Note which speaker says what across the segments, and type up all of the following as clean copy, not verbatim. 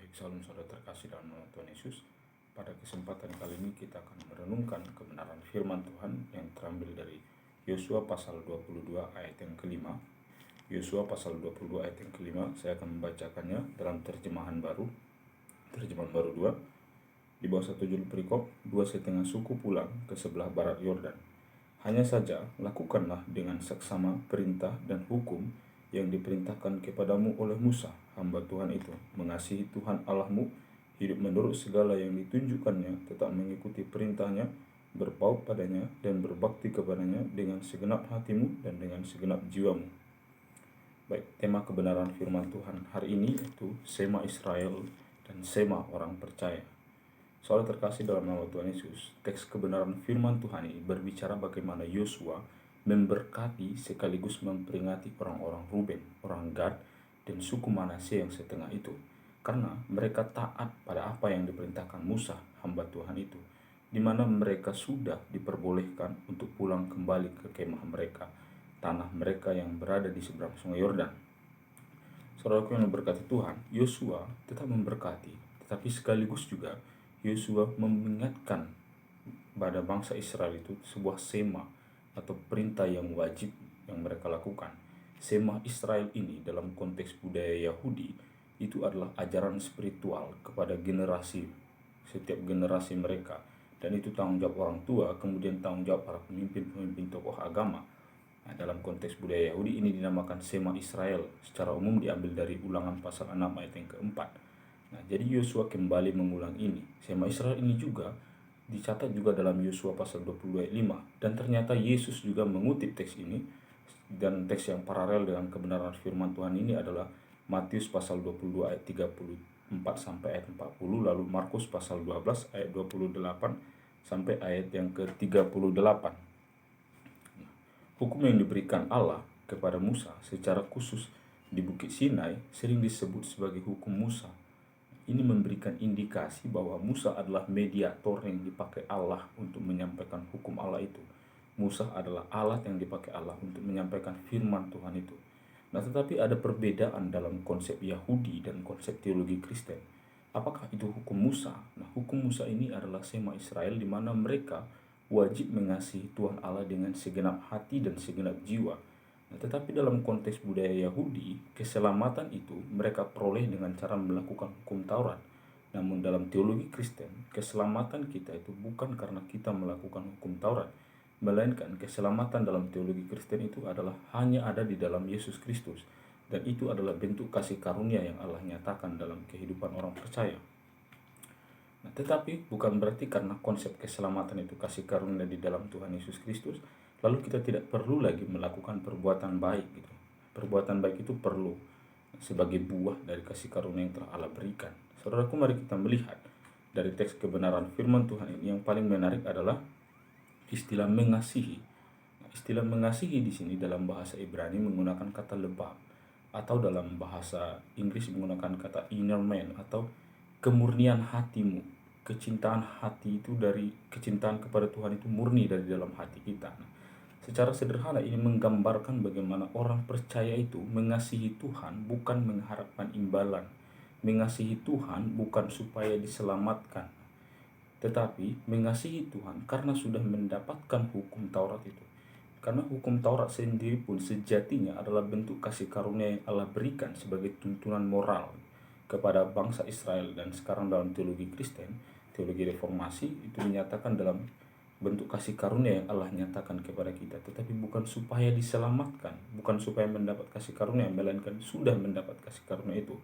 Speaker 1: Salam saudara terkasih dalam nama Tuhan Yesus. Pada kesempatan kali ini kita akan merenungkan kebenaran firman Tuhan yang terambil dari Yosua pasal 22 ayat yang kelima. Yosua pasal 22 ayat yang kelima, saya akan membacakannya dalam terjemahan baru 2. Di bawah satu judul perikop, 2,5 suku pulang ke sebelah barat Yordan. Hanya saja lakukanlah dengan seksama perintah dan hukum yang diperintahkan kepadamu oleh Musa, hamba Tuhan itu, mengasihi Tuhan Allahmu, hidup menurut segala yang ditunjukkannya, tetap mengikuti perintahnya, berpaut padanya, dan berbakti kepadanya dengan segenap hatimu dan dengan segenap jiwamu. Baik, tema kebenaran firman Tuhan hari ini yaitu Sema Israel dan Sema orang percaya. Saudara terkasih dalam nama Tuhan Yesus, teks kebenaran firman Tuhan ini berbicara bagaimana Yosua memberkati sekaligus memperingati orang-orang Ruben, orang Gad, dan suku Manasye yang setengah itu. Karena mereka taat pada apa yang diperintahkan Musa, hamba Tuhan itu, di mana mereka sudah diperbolehkan untuk pulang kembali ke kemah mereka, tanah mereka yang berada di seberang sungai Yordan. Saudaraku yang memberkati Tuhan, Yosua tetap memberkati, tetapi sekaligus juga Yosua mengingatkan pada bangsa Israel itu sebuah sema atau perintah yang wajib yang mereka lakukan. Sema Israel ini dalam konteks budaya Yahudi itu adalah ajaran spiritual kepada setiap generasi mereka, dan itu tanggung jawab orang tua, kemudian tanggung jawab para pemimpin tokoh agama. Nah, dalam konteks budaya Yahudi ini dinamakan Sema Israel, secara umum diambil dari Ulangan pasal 6 ayat yang keempat. Nah, jadi Yosua kembali mengulang ini. Sema Israel ini juga dicatat juga dalam Yosua pasal 22 ayat 5. Dan ternyata Yesus juga mengutip teks ini, dan teks yang paralel dengan kebenaran firman Tuhan ini adalah Matius pasal 22 ayat 34 sampai ayat 40, lalu Markus pasal 12 ayat 28 sampai ayat yang ke-38. Hukum yang diberikan Allah kepada Musa secara khusus di Bukit Sinai sering disebut sebagai hukum Musa. Ini memberikan indikasi bahwa Musa adalah mediator yang dipakai Allah untuk menyampaikan hukum Allah itu. Musa adalah alat yang dipakai Allah untuk menyampaikan firman Tuhan itu. Nah, tetapi ada perbedaan dalam konsep Yahudi dan konsep teologi Kristen. Apakah itu hukum Musa? Nah, hukum Musa ini adalah Sema Israel, di mana mereka wajib mengasihi Tuhan Allah dengan segenap hati dan segenap jiwa. Nah, tetapi dalam konteks budaya Yahudi, keselamatan itu mereka peroleh dengan cara melakukan hukum Taurat. Namun dalam teologi Kristen, keselamatan kita itu bukan karena kita melakukan hukum Taurat, melainkan keselamatan dalam teologi Kristen itu adalah hanya ada di dalam Yesus Kristus, dan itu adalah bentuk kasih karunia yang Allah nyatakan dalam kehidupan orang percaya. Nah, tetapi bukan berarti karena konsep keselamatan itu kasih karunia di dalam Tuhan Yesus Kristus, lalu kita tidak perlu lagi melakukan perbuatan baik gitu. Perbuatan baik itu perlu sebagai buah dari kasih karunia yang telah Allah berikan. Saudaraku, mari kita melihat dari teks kebenaran firman Tuhan ini, yang paling menarik adalah istilah mengasihi. Nah, istilah mengasihi di sini dalam bahasa Ibrani menggunakan kata lebab, atau dalam bahasa Inggris menggunakan kata inner man atau kemurnian hatimu. Kecintaan hati itu, dari kecintaan kepada Tuhan itu murni dari dalam hati kita. Nah, secara sederhana ini menggambarkan bagaimana orang percaya itu mengasihi Tuhan bukan mengharapkan imbalan. Mengasihi Tuhan bukan supaya diselamatkan, tetapi mengasihi Tuhan karena sudah mendapatkan hukum Taurat itu. Karena hukum Taurat sendiri pun sejatinya adalah bentuk kasih karunia yang Allah berikan sebagai tuntunan moral kepada bangsa Israel. Dan sekarang dalam teologi Kristen, teologi reformasi, itu dinyatakan dalam bentuk kasih karunia yang Allah nyatakan kepada kita, tetapi bukan supaya diselamatkan, bukan supaya mendapat kasih karunia, melainkan sudah mendapat kasih karunia itu.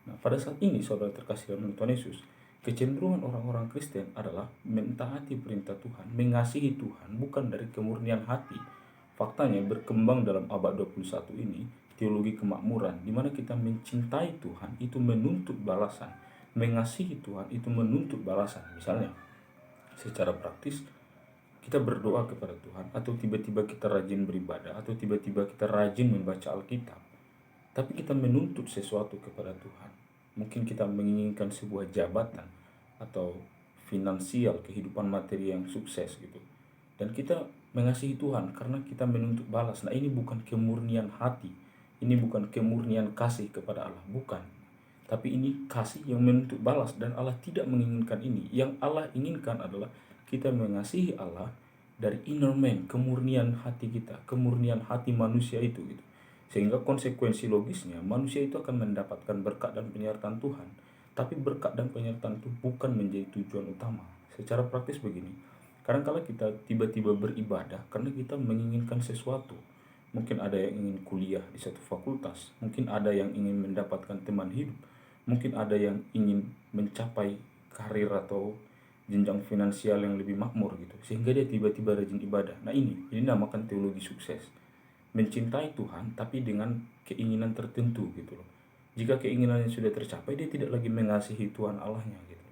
Speaker 1: Nah, pada saat ini saudara terkasih dalam Tuhan Yesus, kecenderungan orang-orang Kristen adalah mentaati perintah Tuhan, mengasihi Tuhan bukan dari kemurnian hati. Faktanya berkembang dalam abad 21 ini teologi kemakmuran, di mana kita mencintai Tuhan itu menuntut balasan, mengasihi Tuhan itu menuntut balasan. Misalnya, secara praktis kita berdoa kepada Tuhan, atau tiba-tiba kita rajin beribadah, atau tiba-tiba kita rajin membaca Alkitab, tapi kita menuntut sesuatu kepada Tuhan. Mungkin kita menginginkan sebuah jabatan atau finansial, kehidupan materi yang sukses gitu. Dan kita mengasihi Tuhan karena kita menuntut balas. Nah, ini bukan kemurnian hati. Ini bukan kemurnian kasih kepada Allah, bukan. Tapi ini kasih yang menuntut balas, dan Allah tidak menginginkan ini. Yang Allah inginkan adalah kita mengasihi Allah dari inner man, kemurnian hati kita, kemurnian hati manusia itu gitu. Sehingga konsekuensi logisnya manusia itu akan mendapatkan berkat dan penyertaan Tuhan. Tapi berkat dan penyertaan itu bukan menjadi tujuan utama. Secara praktis begini, kadang-kala kita tiba-tiba beribadah karena kita menginginkan sesuatu. Mungkin ada yang ingin kuliah di satu fakultas, mungkin ada yang ingin mendapatkan teman hidup, mungkin ada yang ingin mencapai karir atau jenjang finansial yang lebih makmur gitu, sehingga dia tiba-tiba rajin ibadah. Nah, ini namakan teologi sukses. Mencintai Tuhan tapi dengan keinginan tertentu gitu loh. Jika keinginannya sudah tercapai, dia tidak lagi mengasihi Tuhan Allahnya gitu.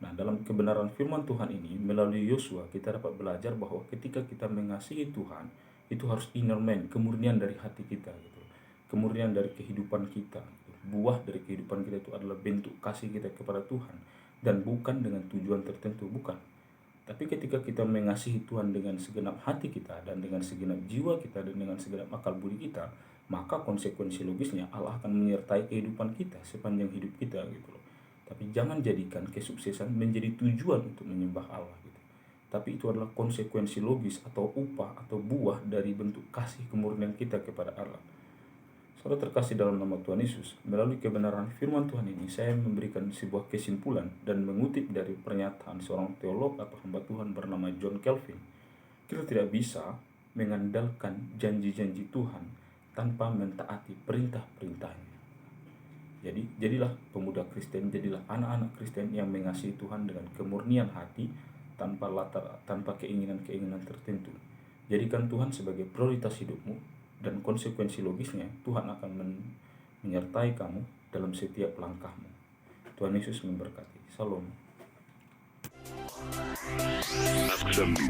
Speaker 1: Nah, dalam kebenaran firman Tuhan ini melalui Yosua kita dapat belajar bahwa ketika kita mengasihi Tuhan, itu harus inner man, kemurnian dari hati kita gitu. Kemurnian dari kehidupan kita. Buah dari kehidupan kita itu adalah bentuk kasih kita kepada Tuhan, dan bukan dengan tujuan tertentu, bukan. Tapi ketika kita mengasihi Tuhan dengan segenap hati kita, dan dengan segenap jiwa kita, dan dengan segenap akal budi kita, maka konsekuensi logisnya Allah akan menyertai kehidupan kita sepanjang hidup kita gitu loh. Tapi jangan jadikan kesuksesan menjadi tujuan untuk menyembah Allah gitu. Tapi itu adalah konsekuensi logis atau upah atau buah dari bentuk kasih kemurnian kita kepada Allah. Saudara terkasih dalam nama Tuhan Yesus, melalui kebenaran firman Tuhan ini, saya memberikan sebuah kesimpulan dan mengutip dari pernyataan seorang teolog atau hamba Tuhan bernama John Calvin. Kita tidak bisa mengandalkan janji-janji Tuhan tanpa mentaati perintah-perintahnya. Jadi, jadilah pemuda Kristen, jadilah anak-anak Kristen yang mengasihi Tuhan dengan kemurnian hati, tanpa keinginan-keinginan tertentu. Jadikan Tuhan sebagai prioritas hidupmu, dan konsekuensi logisnya Tuhan akan menyertai kamu dalam setiap langkahmu. Tuhan Yesus memberkati. Salam. Absolutely.